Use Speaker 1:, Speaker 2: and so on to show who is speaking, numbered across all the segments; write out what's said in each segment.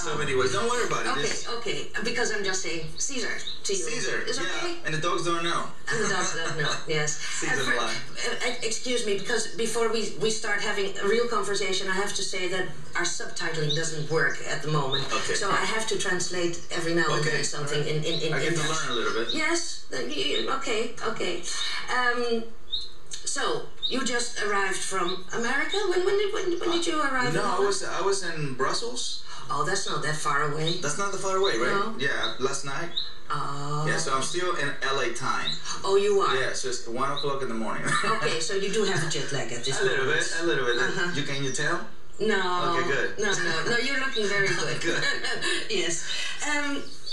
Speaker 1: so many ways. Don't worry about it.
Speaker 2: Okay, okay. Because I'm just saying Cesar to you.
Speaker 1: Cesar.
Speaker 2: Is okay?
Speaker 1: Yeah. And the dogs don't know.
Speaker 2: And the dogs don't know. Yes.
Speaker 1: Cesar's alive.
Speaker 2: Excuse me, because before we start having a real conversation, I have to say that our subtitling doesn't work at the moment.
Speaker 1: Okay.
Speaker 2: So I have to translate every now and then something in
Speaker 1: I get to
Speaker 2: Dutch.
Speaker 1: learn a little bit.
Speaker 2: Yes. Okay. Okay. So you just arrived from America. When did you arrive?
Speaker 1: No, I was in Brussels.
Speaker 2: Oh, that's not that far away.
Speaker 1: That's not that far away, right?
Speaker 2: No.
Speaker 1: Yeah, last night.
Speaker 2: Oh.
Speaker 1: Yeah, so I'm still in LA time.
Speaker 2: Oh, you are?
Speaker 1: Yeah, so it's 1 o'clock in the morning.
Speaker 2: Okay, so you do have a jet lag at this moment.
Speaker 1: A little bit. Can you tell?
Speaker 2: No.
Speaker 1: Okay, good.
Speaker 2: No, you're looking very good.
Speaker 1: Good.
Speaker 2: Yes.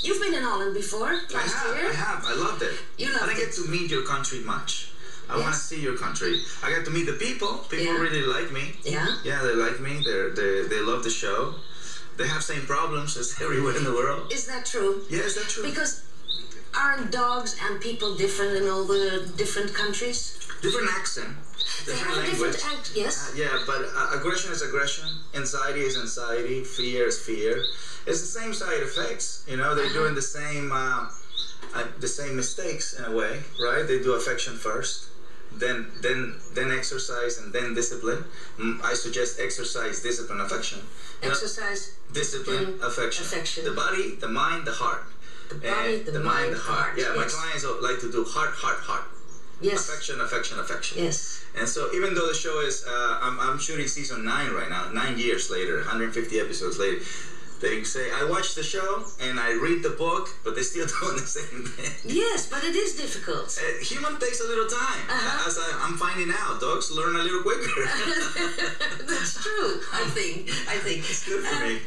Speaker 2: You've been in Holland before, last year?
Speaker 1: I have. I loved it.
Speaker 2: You loved it?
Speaker 1: I didn't get to meet your country much. I want to see your country. I got to meet the people. People really like me.
Speaker 2: Yeah?
Speaker 1: Yeah, they like me. They love the show. They have same problems as everywhere in the world.
Speaker 2: Is that true?
Speaker 1: Yeah, is that true?
Speaker 2: Because aren't dogs and people different in all the different countries?
Speaker 1: Different accent. Different language.
Speaker 2: Yes.
Speaker 1: Yeah, but aggression is aggression. Anxiety is anxiety. Fear is fear. It's the same side effects. You know, they're doing the same mistakes in a way, right? They do affection first, then exercise, and then discipline. I suggest exercise, discipline, affection.
Speaker 2: Exercise,
Speaker 1: discipline, affection. The body, the mind, the heart.
Speaker 2: The body, the mind, the heart.
Speaker 1: Yeah,
Speaker 2: yes.
Speaker 1: my clients like to do heart, heart, heart.
Speaker 2: Yes.
Speaker 1: Affection, affection, affection.
Speaker 2: Yes.
Speaker 1: And so even though the show is, I'm shooting season 9 right now, 9 years later, 150 episodes later, they say, I watch the show and I read the book, but they still doing the same thing.
Speaker 2: Yes, but it is difficult.
Speaker 1: Human takes a little time. As I'm finding out, dogs learn a little quicker.
Speaker 2: That's true. I think.
Speaker 1: It's good for me.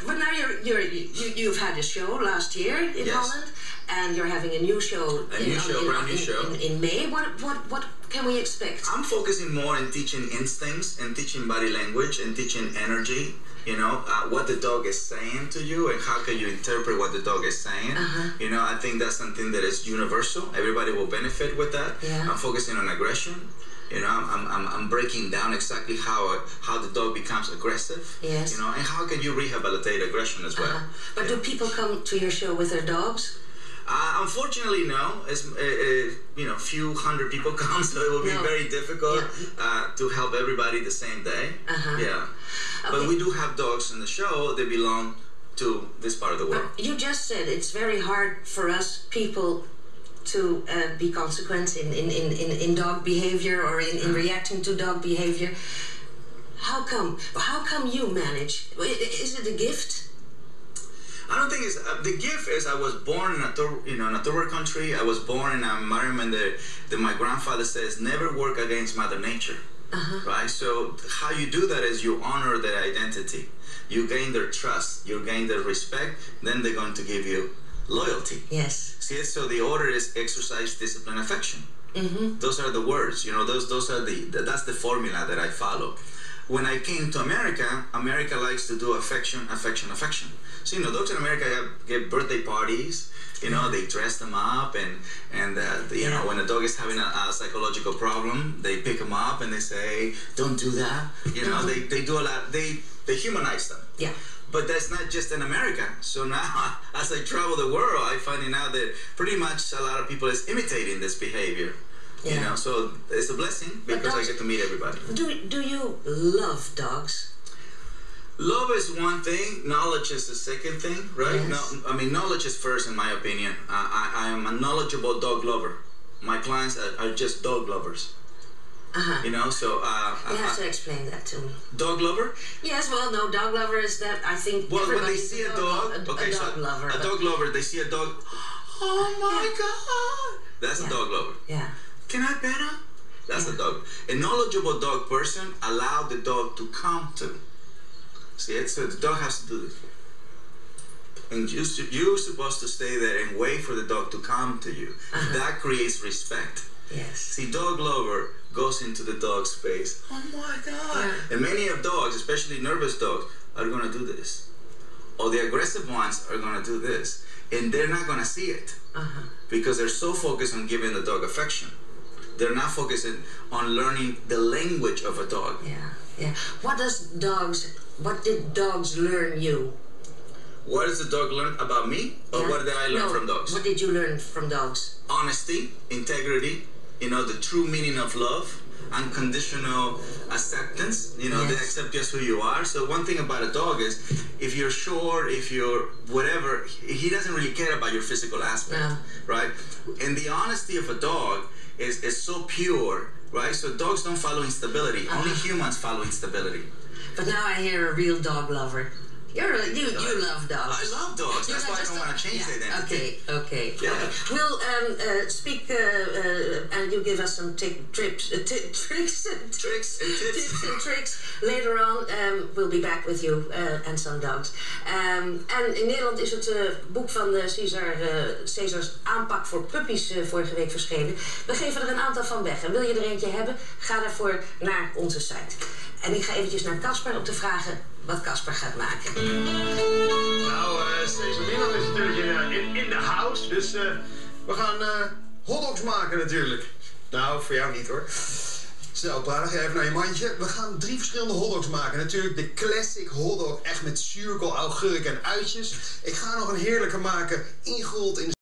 Speaker 2: But now you've had a show last year in Holland, and you're having a new show.
Speaker 1: Brand new show
Speaker 2: in May. What can we expect?
Speaker 1: I'm focusing more on teaching instincts and teaching body language and teaching energy. You know, what the dog is saying to you and how can you interpret what the dog is saying. You know, I think that's something that is universal. Everybody will benefit with that.
Speaker 2: Yeah.
Speaker 1: I'm focusing on aggression. You know, I'm breaking down exactly how the dog becomes aggressive.
Speaker 2: Yes.
Speaker 1: You know, and how can you rehabilitate aggression as well.
Speaker 2: But do people come to your show with their dogs?
Speaker 1: Unfortunately, no. It's few hundred people come, so it will be very difficult to help everybody the same day. Yeah. Okay. But we do have dogs in the show. They belong to this part of the world.
Speaker 2: But you just said it's very hard for us people to be consequent in dog behavior or in reacting to dog behavior. How come? How come you manage? Is it a gift?
Speaker 1: I don't think it's the gift is I was born in a third country. I was born in an environment that my grandfather says never work against Mother Nature. Right? So how you do that is you honor their identity. You gain their trust. You gain their respect. Then they're going to give you loyalty.
Speaker 2: Yes.
Speaker 1: See, so the order is exercise, discipline, affection. Those are the words. You know, those are that's the formula that I follow. When I came to America, America likes to do affection, affection, affection. So, you know, dogs in America get birthday parties. You know, they dress them up, and you know, when a dog is having a psychological problem, they pick them up and they say, don't do that. You know, they do a lot. They humanize them.
Speaker 2: Yeah.
Speaker 1: But that's not just in America. So now, as I travel the world, I'm finding out that pretty much a lot of people is imitating this behavior. Yeah. You know, so it's a blessing because I get to meet everybody.
Speaker 2: Do you love dogs?
Speaker 1: Love is one thing, knowledge is the second thing, right?
Speaker 2: Yes.
Speaker 1: No, I mean, knowledge is first in my opinion. I am a knowledgeable dog lover. My clients are just dog lovers. You know, so...
Speaker 2: you have to explain that to me.
Speaker 1: Dog lover?
Speaker 2: Yes, well, no, dog lover is that, I think
Speaker 1: well, when they see a dog...
Speaker 2: a dog lover.
Speaker 1: A dog lover, they see a dog... Oh my God! That's a dog lover.
Speaker 2: Yeah.
Speaker 1: Can I pet him? That's a dog. A knowledgeable dog person allow the dog to come to. See it? So the dog has to do this. And you're supposed to stay there and wait for the dog to come to you. That creates respect.
Speaker 2: Yes.
Speaker 1: See, dog lover goes into the dog's space. Oh my God. Yeah. And many of dogs, especially nervous dogs, are going to do this. Or the aggressive ones are going to do this. And they're not going to see it. Because they're so focused on giving the dog affection. They're not focusing on learning the language of a dog.
Speaker 2: Yeah, yeah. What did dogs learn you
Speaker 1: what does the dog learn about me? Or what did I learn from dogs?
Speaker 2: What did you learn from dogs?
Speaker 1: Honesty, integrity, the true meaning of love, unconditional acceptance, they accept just who you are. So one thing about a dog is, if you're short, if you're whatever, he doesn't really care about your physical aspect, right? And the honesty of a dog is so pure, right? So dogs don't follow instability. Only humans follow instability.
Speaker 2: But now I hear a real dog lover. You love dogs.
Speaker 1: I love dogs. That's why I don't want to change the identity.
Speaker 2: Okay. We'll speak and you give us some tricks and tricks later on. We'll be back with you and some dogs. En in Nederland is het boek van Cesar's aanpak voor puppies vorige week verschenen. We geven er een aantal van weg. En wil je er eentje hebben, ga daarvoor naar onze site. En ik ga eventjes naar Casper om te vragen wat Casper gaat maken.
Speaker 3: Nou, Cesar Millan is natuurlijk in de house, dus we gaan hotdogs maken natuurlijk. Nou, voor jou niet hoor. Snel, praat ga even naar je mandje. We gaan 3 verschillende hotdogs maken. Natuurlijk de classic hotdog, echt met zuurkool, augurk en uitjes. Ik ga nog een heerlijke maken, ingerold in